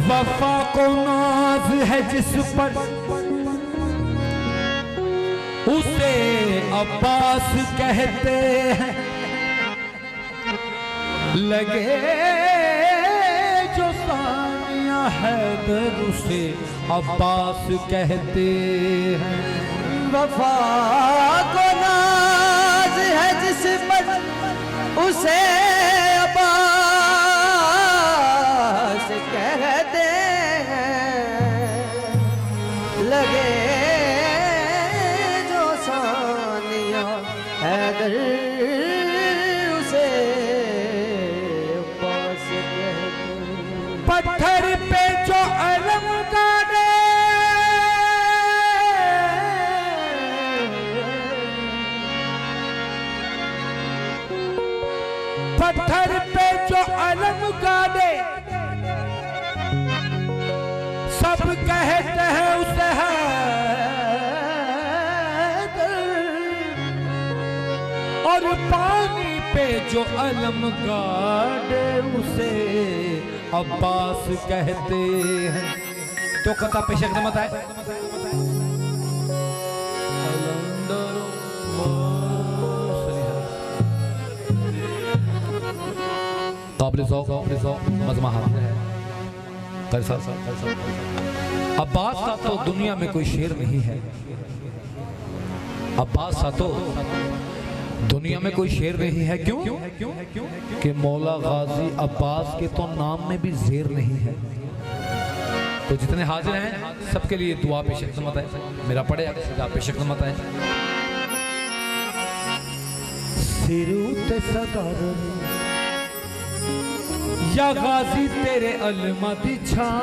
वफा को नाज है जिस पर उसे अब्बास कहते हैं, लगे जो सानिया हैदर उसे अब्बास कहते हैं। वफा को नाज है जिस पर उसे अब्बास कहते हैं, लगे जो सानिया हैदर उसे अब्बास कहते हैं। पत्थर पे जो अलम गाड़े, पत्थर पे जो अलम गाड़े, सब कहते हैं उसे हैदर, और पानी पे जो अलम गाड़े उसे अब्बास कहते हैं। तो कथा पेश खिदमत है। अब्बास सा तो दुनिया में कोई शेर नहीं है, अब्बास सा तो दुनिया में कोई शेर नहीं है। क्यों? कि मौला गाजी अब्बास के तो नाम में भी जेर नहीं है। तो जितने हाजिर हैं सबके लिए दुआ पेश खिदमत है। मेरा पढ़े पेश खिदमत है। सिरूत सदर या गाजी तेरे अलमा दी छां,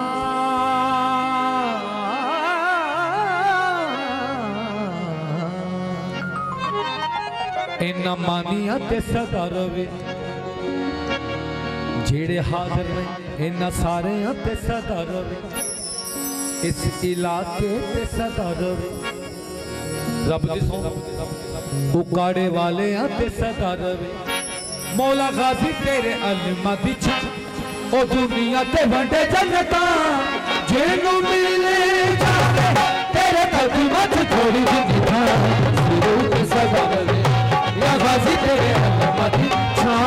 इन्ना मानिया ते सदा रवे, जेड़े हाजिर ने इन्ना सारे ते सदा रवे, इस इलाके ते सदा रवे। रब दी सौ उकाड़े वाले ते सदा रवे, मौला गाजी तेरे अलमा दी छां, ओ दुनिया ते वंडे जन्नता जेनू मिले जावे, तेरे कदमां च थोड़ी जिंदगी था, सिरूत सदा रवे या गाजी तेरे अलमा दी छां,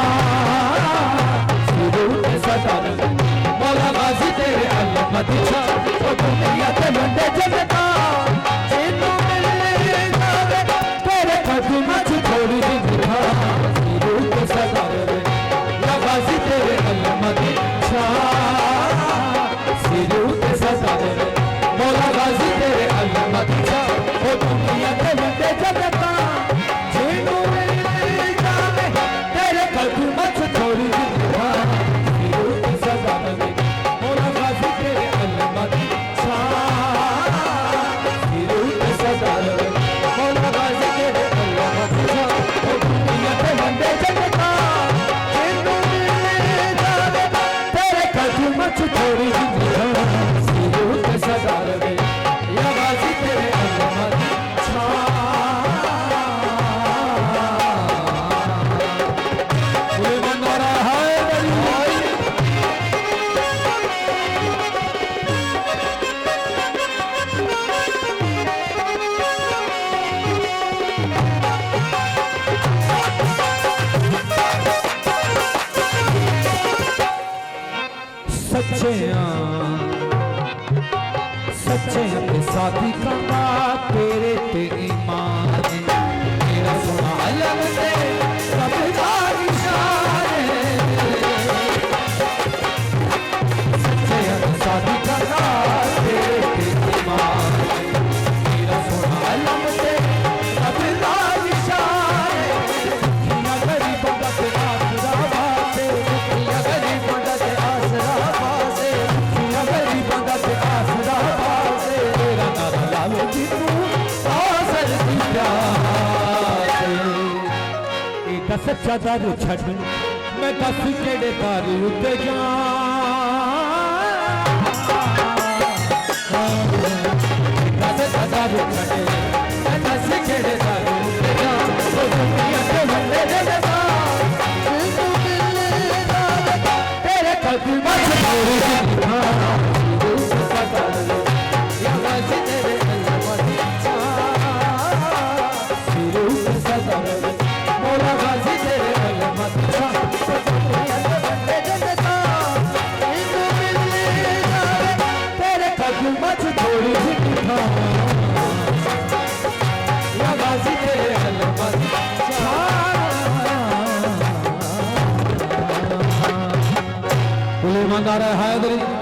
सिरूत सदा रवे, मौला गाजी तेरे अलमा दी छां, ओ दुनिया ते वंडे जन्नता जेनू मिले जावे, तेरे कदमां च थोड़ी जिंदगी था, सिरूत सदा रवे या गाजी तेरे अलमा दी सिरूत सदा रवे, मौला गाजी तेरे अलमा दी छां, ओ दुनिया ते वंडे जन्नता जेनू मिले जावे, तेरे कदमां च थोड़ी जिंदगी था, सिरूत सदा रवे, मौला गाजी तेरे अलमा दी छां, सिरूत सदा रवे, मौला गाजी तेरे अलमा दी छां, ओ दुनिया ते वंडे जन्नता जेनू मिले जावे, तेरे कदमां च थोड़ी जिंदगी था, सिरूत सदा रवे या गाजी तेरे अलमा दी छां। नारा है सच्चे के साथी का तेरे ते ईमान, मेरा सोना अलग से सब निशान है, सच्चे के साथी का तेरे ते ईमान, मेरा सोना अलग से मैं सच्चा दारू छड़ मैं दस केड़े दारू उत्ते जा सच्चा दारू छड़ मैं दस केड़े दारू उत्ते जा ओ दुनिया के बंदे दे दे तू मिलना तेरे कदम मत छोड़ दिखा ईमानदार है हैदरी